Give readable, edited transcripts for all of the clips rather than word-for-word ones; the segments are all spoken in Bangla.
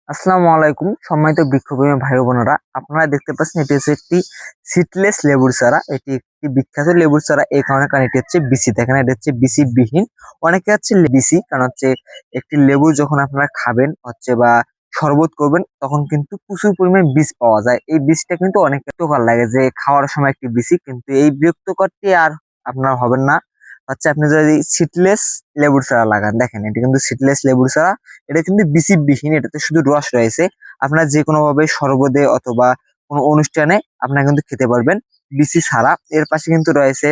আসসালামু আলাইকুম সম্মানিত বৃক্ষপ্রেমী ভাই ও বোনেরা, আপনারা দেখতে পাচ্ছেন এটি হচ্ছে একটি সিডলেস লেবুর চারা। এটি একটি বিখ্যাত লেবুর চারা এই কারণে এটি হচ্ছে বিসি, দেখেন এটা হচ্ছে বিসি বিহীন। অনেকে হচ্ছে বিসি কারণ হচ্ছে একটি লেবু যখন আপনারা খাবেন হচ্ছে বা শরবত করবেন তখন কিন্তু প্রচুর পরিমাণে বীজ পাওয়া যায়। এই বীজটা কিন্তু অনেক বিরক্তকর লাগে যে খাওয়ার সময় একটি বিসি, কিন্তু এই বিরক্তকরটি আর আপনার হবেন না। হচ্ছে আপনি যদি সিডলেস লেবুর চারা লাগান, দেখেন এটা কিন্তু সিডলেস লেবুর চারা। এটা কিন্তু বিসি বিহীন, এটাতে শুধু রস রয়েছে। আপনারা যে কোনো ভাবে শরবতে অথবা কোনো অনুষ্ঠানে আপনারা কিন্তু খেতে পারবেন বিসি ছাড়া। এর পাশে কিন্তু রয়েছে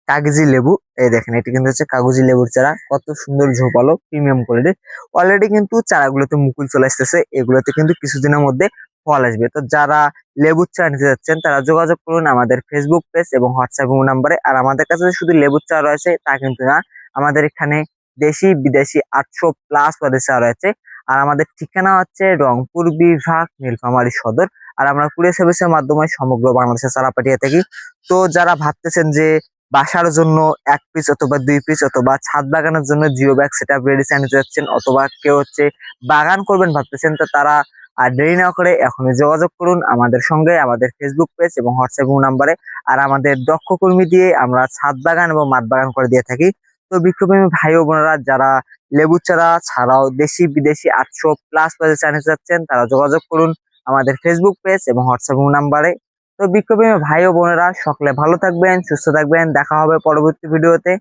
কাগজি লেবু। এই দেখেন এটি কিন্তু হচ্ছে কাগজি লেবুর চারা, কত সুন্দর ঝোপালো প্রিমিয়াম কোয়ালিটির। অলরেডি কিন্তু চারাগুলোতে মুকুল চলে আসতেছে, এগুলোতে কিন্তু কিছুদিনের মধ্যে ফল আসবে। তো যারা লেবুর চারা নিতে যাচ্ছেন তারা যোগাযোগ করুন আমাদের ফেসবুক পেজ এবং হোয়াটসঅ্যাপ নাম্বারে। আর আমাদের কাছে যে শুধু লেবুর চারা রয়েছে তা কিন্তু না, আমাদের এখানে দেশি বিদেশি 800+ পদের চারা রয়েছে। আর আমাদের ঠিকানা হচ্ছে রংপুর বিভাগ, নীলফামারী সদর। আর আমরা কুরিয়ার সার্ভিসের মাধ্যমে সমগ্র বাংলাদেশে চারা পাঠিয়ে থাকি। তো যারা ভাবতেছেন যে বাসার জন্য 1 পিস অথবা 2 পিস অথবা ছাদ বাগানের জন্য geo bag set up ready নিতে যাচ্ছেন, অথবা কেউ হচ্ছে বাগান করবেন ভাবতেছেন, তো তারা আর দেরি না করে এখনই যোগাযোগ করুন আমাদের সঙ্গে, আমাদের ফেসবুক পেজ এবং হোয়াটসঅ্যাপ নাম্বারে। আর আমাদের দক্ষ কর্মী দিয়ে আমরা ছাদ বাগান এবং মাঠ বাগান করে দিয়ে থাকি। তো বৃক্ষপ্রেমী ভাই ও বোনেরা, যারা লেবু চারা ছাড়াও দেশি বিদেশি 800+ চারা নিতে যাচ্ছেন তারা যোগাযোগ করুন আমাদের ফেসবুক পেজ এবং হোয়াটসঅ্যাপ নাম্বারে। তো বিক্ষোভী ভাই ও বোনেরা, সকলে ভালো থাকবেন, সুস্থ থাকবেন। দেখা হবে পরবর্তী ভিডিওতে।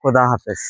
খোদা হাফেজ।